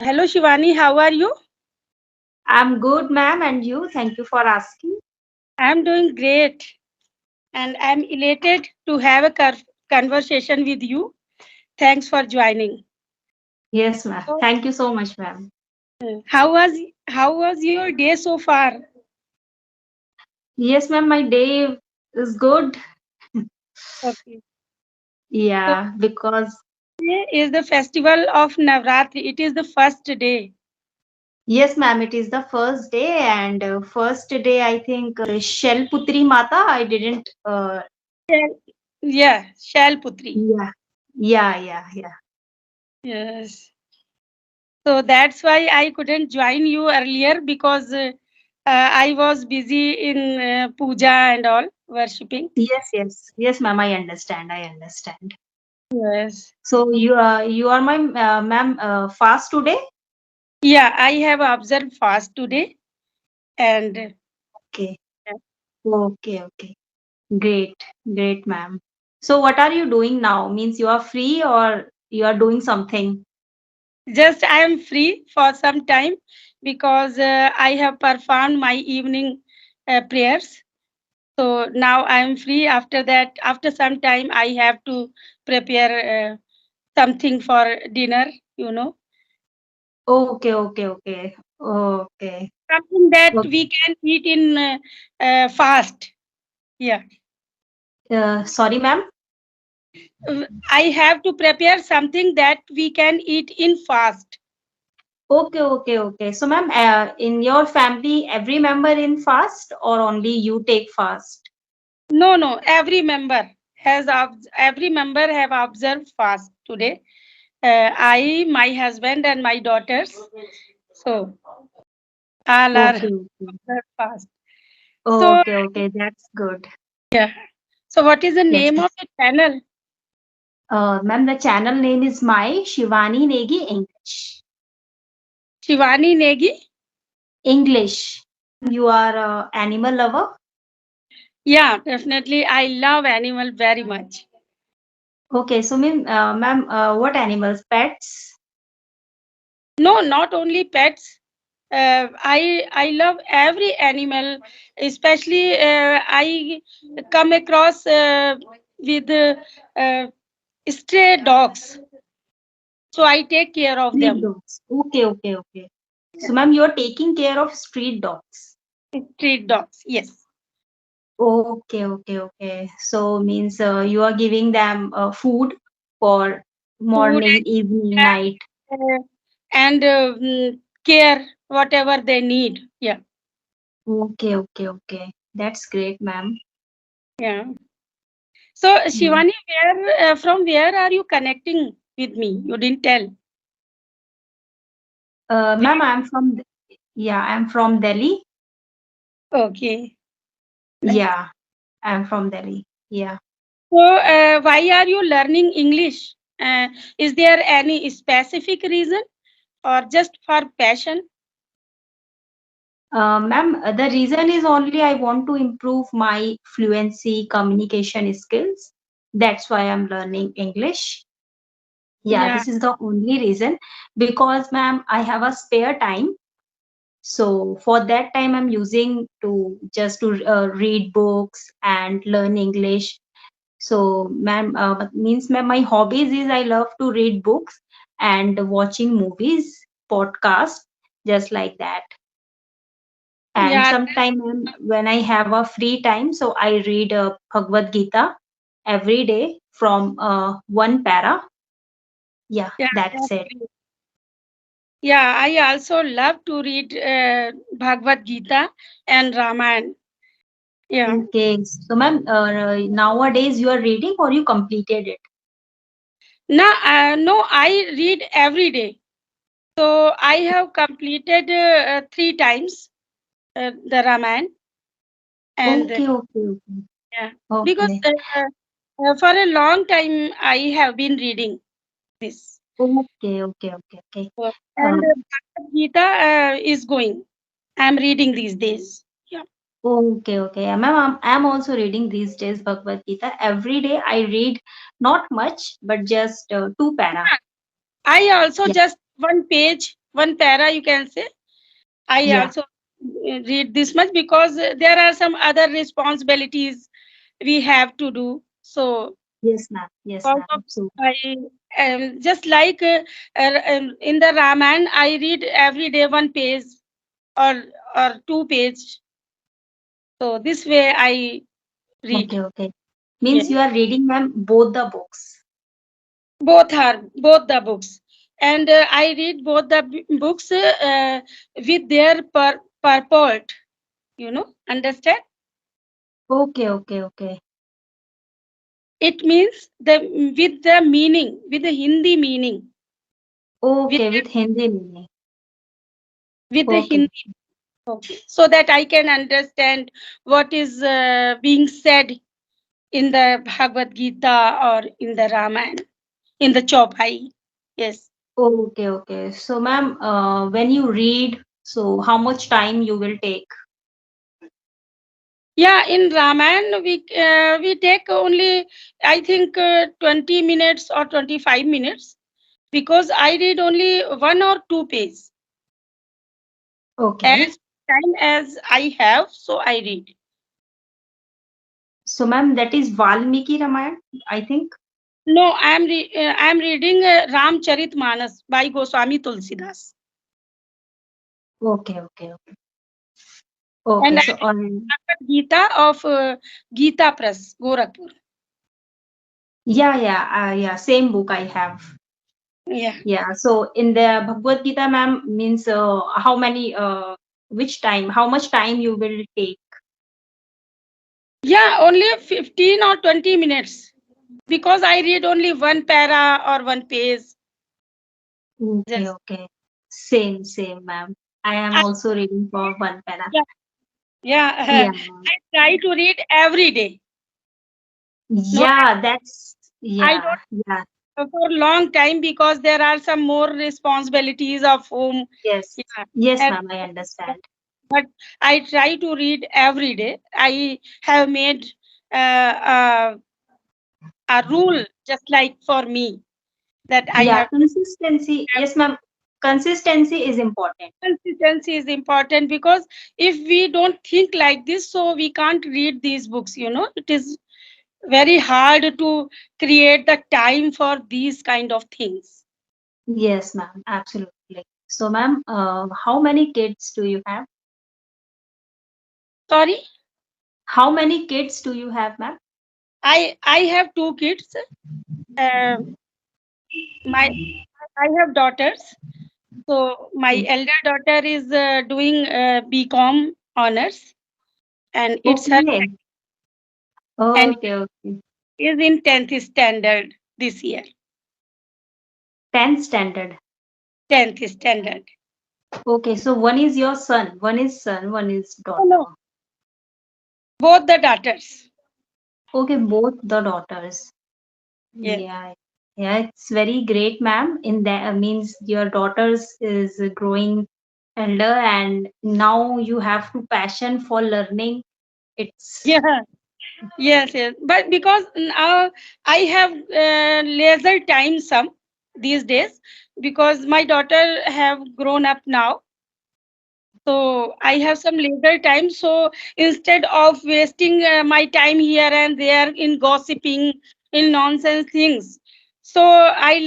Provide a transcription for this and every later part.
Hello Shivani, how are you? I'm good, ma'am, and you? Thank you for asking. I'm doing great and I'm elated to have a conversation with you. Thanks for joining. Yes, ma'am. So, Thank you so much, ma'am. how was how was your day so far? Yes, ma'am, my day is good. Okay. So Yeah, because today is the festival of Navratri. It is the first day. yes, ma'am, it is the first day, and first day I think Shell Putri Mata. I didn't. Shall- Yeah, Shalputri. Yeah, yeah. Yes. So that's why I couldn't join you earlier because I was busy in puja and all worshipping. Yes, ma'am. I understand. I understand. Yes. So you are my ma'am fast today. Yeah, I have observed fast today and Okay, okay. Great, great, ma'am. So, what are you doing now? Means you are free or you are doing something? just I am free for some time because I have performed my evening prayers. So now I am free. After that, after some time, I have to prepare something for dinner, you know, Okay. something that Okay. we can eat in fast. Yeah. Sorry, ma'am. I have to prepare something that we can eat in fast. Okay. So, ma'am, in your family, every member in fast or only you take fast? No, no. Every member have observed fast today. I, my husband, and my daughters. So all are Okay. observed fast. So Okay. That's good. yeah. So what is the Yes. name of the channel? Ma'am, the channel name is my Shivani Negi English. Shivani Negi. English. You are a animal lover? Yeah, definitely. I love animal very much. Okay, so ma'am, what animals? Pets? No, not only pets. I love every animal, especially I come across with uh, stray dogs, so I take care of Street them. dogs. Okay. So, ma'am, you are taking care of street dogs. Street dogs, yes. Okay. So, means you are giving them food for Food morning, evening, night. and care whatever they need. Yeah, Okay. That's great, ma'am. yeah. So Yeah. Shivani, where from where are you connecting with me? You didn't tell. Ma'am, yeah, I'm from Delhi. Okay. Nice. Yeah, I'm from Delhi. Yeah. So, why are you learning English? Is there any specific reason or just for passion? Ma'am, the reason is only I want to improve my fluency communication skills. That's why I'm learning English. Yeah, Yeah, this is the only reason because, ma'am, I have a spare time. So for that time, I'm using to just to read books and learn English. So, ma'am, means ma'am, my hobbies is I love to read books and watching movies, podcasts, just like that. And yeah, sometime when I have a free time, so I read Bhagavad Gita every day from one para. Yeah, yeah. that's That's it. great. Yeah, I also love to read Bhagavad Gita and Ramayana. Yeah. Okay, so ma'am, nowadays you are reading or you completed it? Now, no, I read every day. So I have completed three times the Ramayana and Okay. yeah, because Okay. for a long time I have been reading this. Okay. And Um, Bhagavad Gita is going. I'm reading these days. Yeah. okay. Ma'am, I'm also reading these days Bhagavad Gita. Every day I read not much, but just two para. I also Yeah. just one page. one para you can say. I Yeah. also read this much because there are some other responsibilities we have to do. So Yes, ma'am. Yes, because of ma'am. So, I just like in the Ramayana, I read every day one page or two page. So this way I read. okay, okay. Yeah, Means you are reading, ma'am, both the books. both the books, and I read both the books with their purport. Understand? Okay, okay, okay. It means with the meaning, with the Hindi meaning, with Okay, with Hindi meaning. the Okay. Hindi, okay, so that I can understand what is being said in the Bhagavad Gita or in the Ramayana, in the Chopai. Yes. Okay, okay. So, ma'am, when you read, so how much time you will take? Yeah, in Ramayana we take only I think 20 minutes or 25 minutes because I read only one or two pages. Okay. As time as I have, so I read. So, ma'am, that is Valmiki Ramayana, I think. No, I am reading Ramcharit Manas by Goswami Tulsidas, Okay, okay, okay. and Okay, I so read on. Bhagavad Gita of Gita Press, Gorakhpur. Yeah, yeah, yeah. Same book I have. Yeah, Yeah. So in the Bhagavad Gita, ma'am, means how many, which time, how much time you will take? yeah, only 15 or 20 minutes because I read only one para or one page. Okay, Just okay. Same, same, ma'am. I am I, also reading for one para. yeah, yeah. Yeah. I try to read every day. No, Yeah, that's, I yeah, don't yeah. for a long time because there are some more responsibilities of home. Yes. Yeah, Yes, and ma'am, I understand. but I try to read every day. I have made a rule just like for me that I Yeah, have consistency. Yes, ma'am. Consistency is important. consistency is important because if we don't think like this, so we can't read these books. It is very hard to create the time for these kind of things. Yes, ma'am, absolutely. So, ma'am, how many kids do you have? Sorry, How many kids do you have, ma'am? I have two kids. Uh, my I have daughters. So my elder daughter is doing BCom honors, and it's her Okay. and Okay, okay. is in 10th standard this year. 10th standard. 10th standard. Okay, so one is your son, one is Oh, no, daughter. both the daughters. Okay, both the daughters. Yes. Yeah, yeah, it's very great, ma'am. In that means your daughters is growing elder, and now you have to passion for learning. It's Yeah. Yes, yes. But because now I have leisure time some these days because my daughter have grown up now. So I have some leisure time. So instead of wasting my time here and there in gossiping, in nonsense things, so I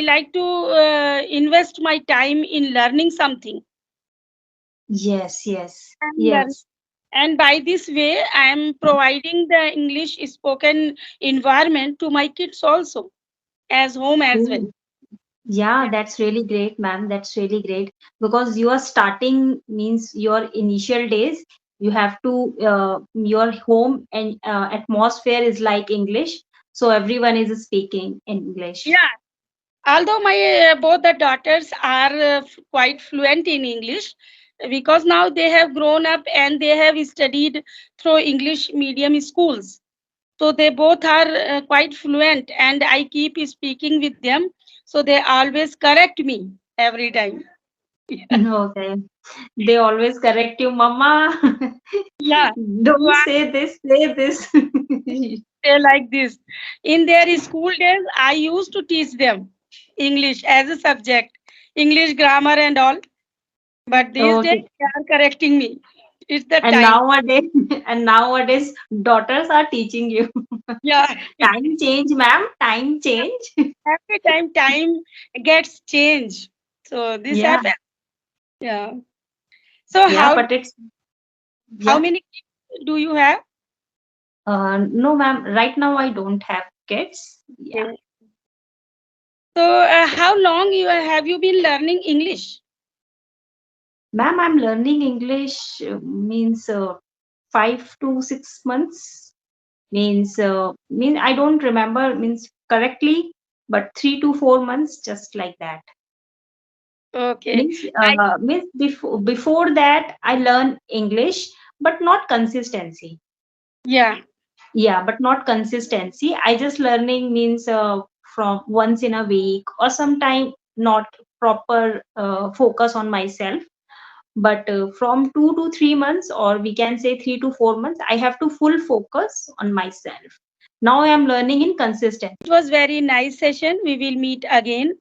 like to invest my time in learning something yes, yes, and learn. yes. And by this way, I am providing the English spoken environment to my kids also as home as well. Oh, yeah, that's really great, ma'am. That's really great because you are starting means your initial days. You have to your home and atmosphere is like English, so everyone is speaking English. Yeah, although my both the daughters are quite fluent in English because now they have grown up and they have studied through English medium schools. So they both are quite fluent, and I keep speaking with them. So they always correct me every time. Okay, they always correct you, Mama. Yeah, you Don't are say this, say this. they like this. In their school days, I used to teach them English as a subject English grammar and all. But these days Okay. they are correcting me. It's the And time. nowadays, and nowadays, daughters are teaching you. Yeah. Time change, ma'am. Time change. Every time gets changed. So this Yeah. happens. Yeah. So Yeah, but it's how yeah. many kids do you have? No, ma'am. Right now, I don't have kids. Yeah, Okay. So how long have you been learning English? ma'am. I'm learning English means 5 to 6 months. Mean I don't remember means correctly, but 3 to 4 months, just like that. Okay. Means before that I learn English, but not consistency. Yeah. Yeah, but not consistency. I just learning means from once in a week or sometime, not proper focus on myself. But from 2 to 3 months, or we can say 3 to 4 months, I have to full focus on myself. Now I am learning in consistency. It was very nice session. We will meet again.